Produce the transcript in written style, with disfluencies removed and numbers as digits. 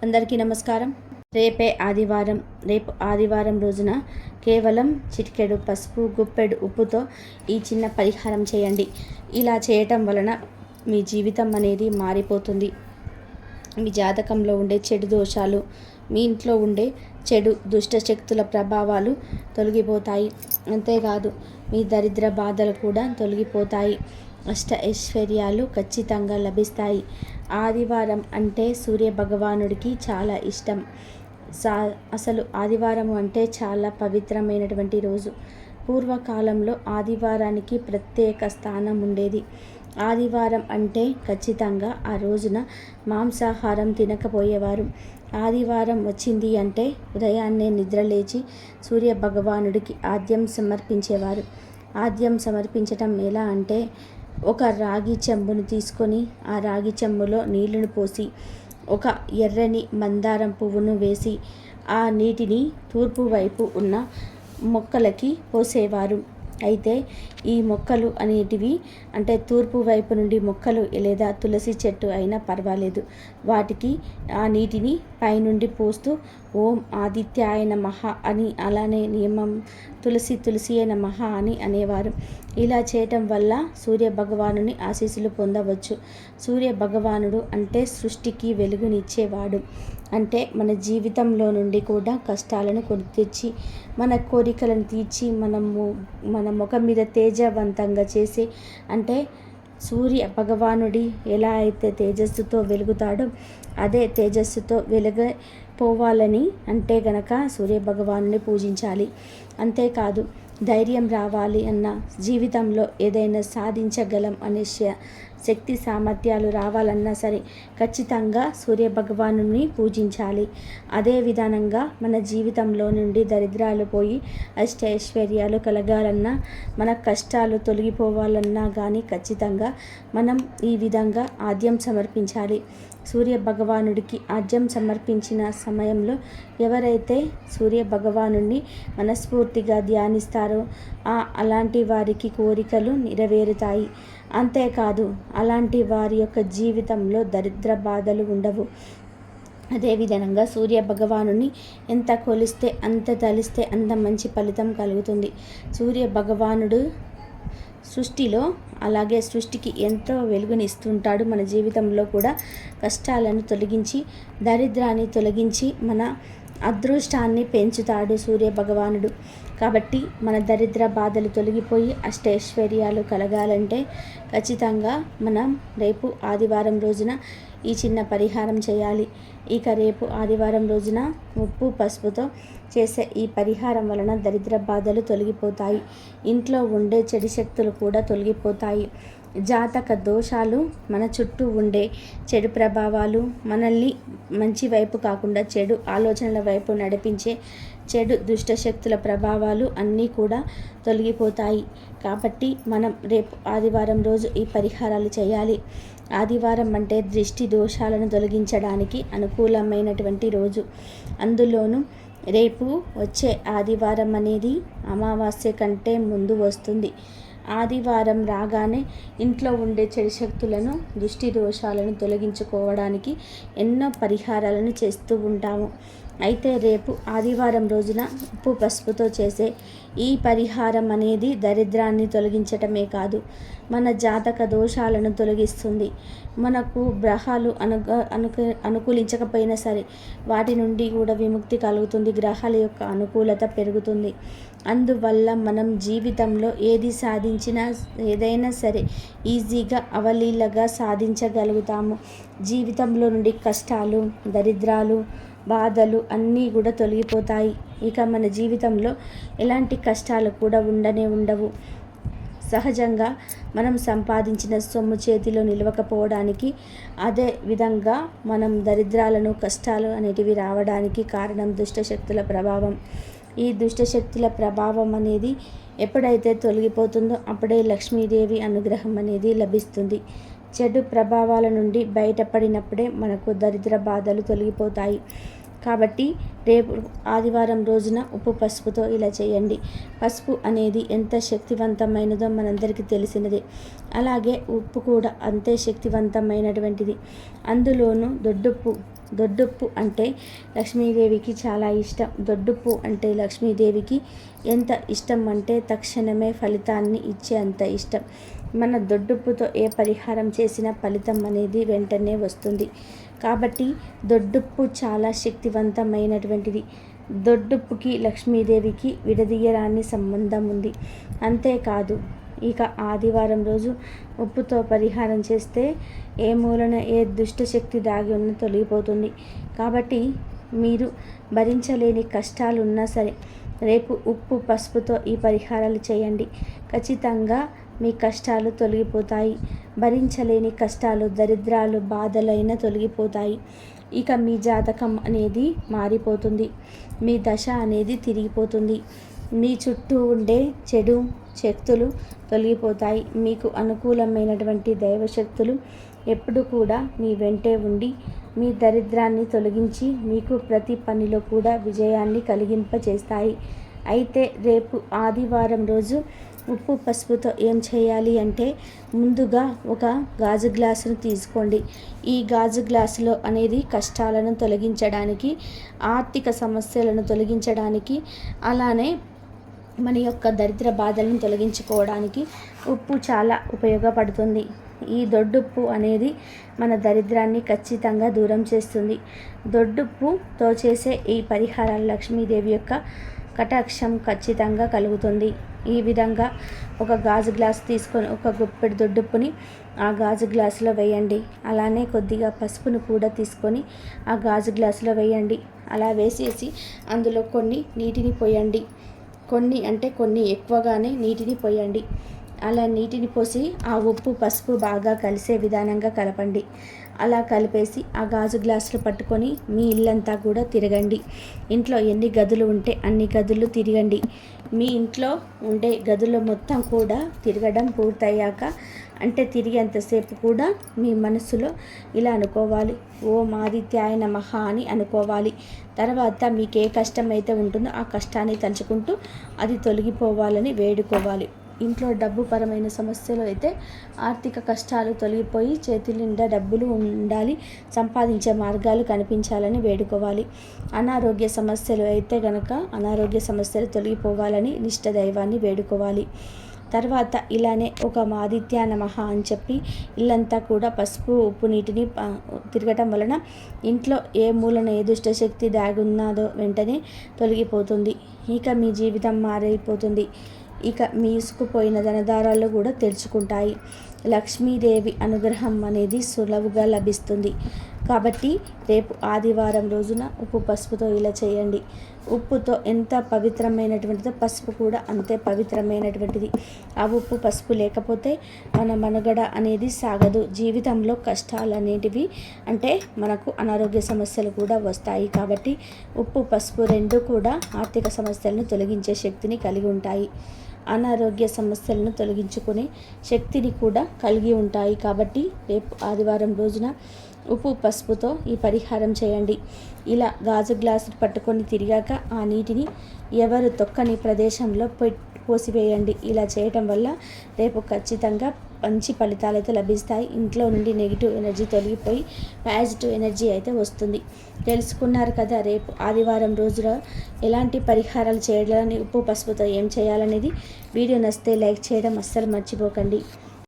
అందరికీ నమస్కారం. రేపు ఆదివారం రోజున కేవలం చిటికెడు పసుపు, గుప్పెడు ఉప్పుతో ఈ చిన్న పరిహారం చేయండి. ఇలా చేయటం వలన మీ జీవితం అనేది మారిపోతుంది. మీ జాతకంలో ఉండే చెడు దోషాలు, మీ ఇంట్లో ఉండే చెడు దుష్ట శక్తుల ప్రభావాలు తొలగిపోతాయి. అంతేకాదు మీ దరిద్ర బాధలు కూడా తొలగిపోతాయి. అష్ట ఐశ్వర్యాలు ఖచ్చితంగా లభిస్తాయి. ఆదివారం అంటే సూర్య భగవానుడికి చాలా ఇష్టం. అసలు ఆదివారం అంటే చాలా పవిత్రమైనటువంటి రోజు. పూర్వకాలంలో ఆదివారానికి ప్రత్యేక స్థానం ఉండేది. ఆదివారం అంటే ఖచ్చితంగా ఆ రోజున మాంసాహారం తినకపోయేవారు. ఆదివారం వచ్చింది అంటే ఉదయాన్నే నిద్రలేచి సూర్య భగవానుడికి ఆద్యం సమర్పించేవారు. ఆద్యం సమర్పించటం ఎలా అంటే, ఒక రాగి చెంబును తీసుకొని ఆ రాగి చెంబులో నీళ్లను పోసి ఒక ఎర్రని మందారం పువ్వును వేసి ఆ నీటిని తూర్పు వైపు ఉన్న మొక్కలకి పోసేవారు. అయితే ఈ మొక్కలు అనేటివి అంటే తూర్పు వైపు నుండి మొక్కలు లేదా తులసి చెట్టు అయినా పర్వాలేదు, వాటికి ఆ నీటిని పైనుండి పోస్తూ ఓం ఆదిత్యాయ నమః అని, అలానే నియమం తులసి నమః అని అనేవారు. ఇలా చేయటం వల్ల సూర్య భగవానుని ఆశీస్సులు పొందవచ్చు. సూర్య భగవానుడు అంటే సృష్టికి వెలుగునిచ్చేవాడు. అంటే మన జీవితంలో నుండి కూడా కష్టాలను కొని తెచ్చి మన కోరికలను తీర్చి మన ముఖం మీద తేజవంతంగా చేసి, అంటే సూర్య భగవానుడి ఎలా అయితే తేజస్సుతో వెలుగుతాడో అదే తేజస్సుతో పోవాలని అంటే గనక సూర్య భగవానుని పూజించాలి. అంతేకాదు ధైర్యం రావాలి అన్న, జీవితంలో ఏదైనా సాధించగలం అనే శక్తి సామర్థ్యాలు రావాలన్నా సరే ఖచ్చితంగా సూర్య భగవానుని పూజించాలి. అదే విధానంగా మన జీవితంలో నుండి దరిద్రాలు పోయి అష్టైశ్వర్యాలు కలగాలన్నా, మన కష్టాలు తొలగిపోవాలన్నా కానీ ఖచ్చితంగా మనం ఈ విధంగా ఆద్యం సమర్పించాలి. సూర్య భగవానుడికి ఆద్యం సమర్పించిన సమయంలో ఎవరైతే సూర్య భగవానుడిని మనస్ఫూర్తిగా ధ్యానిస్తారో అలాంటి వారికి కోరికలు నెరవేరుతాయి. అంతేకాదు అలాంటి వారి యొక్క జీవితంలో దరిద్ర బాధలు ఉండవు. అదేవిధంగా సూర్య భగవానుని ఎంత కొలిస్తే, అంత తలిస్తే అంత మంచి ఫలితం కలుగుతుంది. సూర్య భగవానుడు సృష్టికి ఎంతో వెలుగునిస్తుంటాడు. మన జీవితంలో కూడా కష్టాలను తొలగించి, దరిద్రాన్ని తొలగించి, మన అదృష్టాన్ని పెంచుతాడు సూర్య భగవానుడు. కాబట్టి మన దరిద్ర బాధలు తొలగిపోయి అష్టైశ్వర్యాలు కలగాలంటే ఖచ్చితంగా మనం రేపు ఆదివారం రోజున ఈ చిన్న పరిహారం చేయాలి. ఇక రేపు ఆదివారం రోజున ఉప్పు పసుపుతో చేసే ఈ పరిహారం వలన దరిద్ర బాధలు తొలగిపోతాయి. ఇంట్లో ఉండే చెడు శక్తులు కూడా తొలగిపోతాయి. జాతక దోషాలు, మన చుట్టూ ఉండే చెడు ప్రభావాలు, మనల్ని మంచి వైపు కాకుండా చెడు ఆలోచనల వైపు నడిపించే చెడు దుష్ట శక్తుల ప్రభావాలు అన్నీ కూడా తొలగిపోతాయి. కాబట్టి మనం రేపు ఆదివారం రోజు ఈ పరిహారాలు చేయాలి. ఆదివారం అంటే దృష్టి దోషాలను తొలగించడానికి అనుకూలమైనటువంటి రోజు. అందులోనూ రేపు వచ్చే ఆదివారం అనేది అమావాస్య కంటే ముందు వస్తుంది. ఆదివారం రాగానే ఇంట్లో ఉండే చెడు శక్తులను, దృష్టి దోషాలను తొలగించుకోవడానికి ఎన్నో పరిహారాలను చేస్తూ ఉంటాము. అయితే రేపు ఆదివారం రోజున ఉప్పు పసుపుతో చేసే ఈ పరిహారం అనేది దరిద్రాన్ని తొలగించటమే కాదు, మన జాతక దోషాలను తొలగిస్తుంది. మనకు గ్రహాలు అనుకూలించకపోయినా సరే వాటి నుండి కూడా విముక్తి కలుగుతుంది. గ్రహాల యొక్క అనుకూలత పెరుగుతుంది. అందువల్ల మనం జీవితంలో ఏది సాధించినా, ఏదైనా సరే ఈజీగా అవలీలగా సాధించగలుగుతాము. జీవితంలో నుండి కష్టాలు, దరిద్రాలు, బాధలు అన్నీ కూడా తొలగిపోతాయి. ఇక మన జీవితంలో ఎలాంటి కష్టాలు కూడా ఉండవు. సహజంగా మనం సంపాదించిన సొమ్ము చేతిలో నిలవకపోవడానికి, అదే విధంగా మనం దరిద్రాలను, కష్టాలు అనేటివి రావడానికి కారణం దుష్టశక్తుల ప్రభావం. ఈ దుష్టశక్తుల ప్రభావం అనేది ఎప్పుడైతే తొలగిపోతుందో అప్పుడే లక్ష్మీదేవి అనుగ్రహం అనేది లభిస్తుంది. చెడు ప్రభావాల నుండి బయటపడినప్పుడే మనకు దరిద్ర బాధలు తొలగిపోతాయి. కాబట్టి రేపు ఆదివారం రోజున ఉప్పు పసుపుతో ఇలా చేయండి. పసుపు అనేది ఎంత శక్తివంతమైనదో మనందరికీ తెలిసినదే. అలాగే ఉప్పు కూడా అంతే శక్తివంతమైనటువంటిది. అందులోనూ దొడ్డుప్పు దొడ్డుప్పు అంటే లక్ష్మీదేవికి చాలా ఇష్టం. దొడ్డుప్పు అంటే లక్ష్మీదేవికి ఎంత ఇష్టం అంటే తక్షణమే ఫలితాన్ని ఇచ్చే అంత ఇష్టం. మన దొడ్డుప్పుతో ఏ పరిహారం చేసినా ఫలితం అనేది వెంటనే వస్తుంది. కాబట్టి దొడ్డుప్పు చాలా శక్తివంతమైనటువంటిది. దొడ్డుప్పుకి లక్ష్మీదేవికి విడదీయరాని సంబంధం ఉంది. అంతేకాదు, ఇక ఆదివారం రోజు ఉప్పుతో పరిహారం చేస్తే ఏ మూలన ఏ దుష్టశక్తి దాగి ఉన్న తొలగిపోతుంది. కాబట్టి మీరు భరించలేని కష్టాలు ఉన్నా సరే రేపు ఉప్పు పసుపుతో ఈ పరిహారాలు చేయండి. ఖచ్చితంగా మీ కష్టాలు తొలగిపోతాయి. భరించలేని కష్టాలు, దరిద్రాలు, బాధలైనా తొలగిపోతాయి. ఇక మీ జాతకం అనేది మారిపోతుంది. మీ దశ అనేది తిరిగిపోతుంది. మీ చుట్టూ ఉండే చెడు శక్తులు తొలగిపోతాయి. మీకు అనుకూలమైనటువంటి దైవశక్తులు ఎప్పుడు కూడా మీ వెంటే ఉండి మీ దరిద్రాన్ని తొలగించి మీకు ప్రతి పనిలో కూడా విజయాన్ని కలిగింపచేస్తాయి. అయితే రేపు ఆదివారం రోజు ఉప్పు పసుపుతో ఏం చేయాలి అంటే, ముందుగా ఒక గాజు గ్లాసును తీసుకోండి. ఈ గాజు గ్లాసులో అనేది కష్టాలను తొలగించడానికి, ఆర్థిక సమస్యలను తొలగించడానికి, అలానే మన యొక్క దరిద్ర బాధలను తొలగించుకోవడానికి ఉప్పు చాలా ఉపయోగపడుతుంది. ఈ దొడ్డుప్పు అనేది మన దరిద్రాన్ని ఖచ్చితంగా దూరం చేస్తుంది. దొడ్డుప్పుతో చేసే ఈ పరిహారాలు లక్ష్మీదేవి యొక్క కటాక్షం ఖచ్చితంగా కలుగుతుంది. ఈ విధంగా ఒక గాజు గ్లాసు తీసుకొని ఒక గుప్పెడు దొడ్డుప్పుని ఆ గాజు గ్లాసులో వేయండి. అలానే కొద్దిగా పసుపును కూడా తీసుకొని ఆ గాజు గ్లాసులో వేయండి. అలా వేసేసి అందులో కొన్ని నీటిని పోయండి. కొన్ని ఎక్కువగానే నీటిని పోయండి. అలా నీటిని పోసి ఆ ఉప్పు పసుపు బాగా కలిసే విధానంగా కలపండి. అలా కలిపేసి ఆ గాజు గ్లాసులు పట్టుకొని మీ ఇల్లంతా కూడా తిరగండి. ఇంట్లో ఎన్ని గదులు ఉంటే అన్ని గదులు తిరగండి. మీ ఇంట్లో ఉండే గదులు మొత్తం కూడా తిరగడం పూర్తయ్యాక, అంటే తిరిగేంతసేపు కూడా మీ మనసులో ఇలా అనుకోవాలి, ఓం ఆదిత్యాయ నమః అని అనుకోవాలి. తర్వాత మీకు ఏ కష్టం అయితే ఉంటుందో ఆ కష్టాన్ని తలుచుకుంటూ అది తొలగిపోవాలని వేడుకోవాలి. ఇంట్లో డబ్బు పరమైన సమస్యలు అయితే ఆర్థిక కష్టాలు తొలగిపోయి చేతుల నిండా డబ్బులు ఉండాలి, సంపాదించే మార్గాలు కనిపించాలని వేడుకోవాలి. అనారోగ్య సమస్యలు అయితే గనక అనారోగ్య సమస్యలు తొలగిపోవాలని నిష్ట దైవాన్ని వేడుకోవాలి. తర్వాత ఇలానే ఒక ఆదిత్య నమః అని చెప్పి ఇల్లంతా కూడా పసుపు ఉప్పు నీటిని తిరగటం వలన ఇంట్లో ఏ మూలన ఏ దుష్టశక్తి దాగున్నదో వెంటనే తొలగిపోతుంది. ఇక మీ జీవితం మారిపోతుంది. ఇక మీ ఇసుకుపోయిన ధనదారాలు కూడా తెరుచుకుంటాయి. లక్ష్మీదేవి అనుగ్రహం అనేది సులభంగా లభిస్తుంది. కాబట్టి రేపు ఆదివారం రోజున ఉప్పు పసుపుతో ఇలా చేయండి. ఉప్పుతో ఎంత పవిత్రమైనటువంటిదో పసుపు కూడా అంతే పవిత్రమైనటువంటిది. ఆ ఉప్పు పసుపు లేకపోతే మన మనుగడ అనేది సాగదు. జీవితంలో కష్టాలు అనేటివి అంటే మనకు అనారోగ్య సమస్యలు కూడా వస్తాయి. కాబట్టి ఉప్పు పసుపు రెండు కూడా ఆర్థిక సమస్యలను తొలగించే శక్తిని కలిగి ఉంటాయి. అనారోగ్య సమస్యలను తొలగించుకునే శక్తిని కూడా కలిగి ఉంటాయి. కాబట్టి రేపు ఆదివారం రోజున ఉప్పు పసుపుతో ఈ పరిహారం చేయండి. ఇలా గాజు గ్లాసు పట్టుకొని తిరిగాక ఆ నీటిని ఎవరు తొక్కని ప్రదేశంలో పోసివేయండి. ఇలా చేయటం వల్ల రేపు ఖచ్చితంగా మంచి ఫలితాలు అయితే లభిస్తాయి. ఇంట్లో నుండి నెగిటివ్ ఎనర్జీ తొలగిపోయి పాజిటివ్ ఎనర్జీ అయితే వస్తుంది. తెలుసుకున్నారు కదా, రేపు ఆదివారం రోజున ఎలాంటి పరిహారాలు చేయాలని, ఉప్పు పసుపుతో ఏం చేయాలనేది. వీడియో నచ్చితే లైక్ చేయడం అస్సలు మర్చిపోకండి.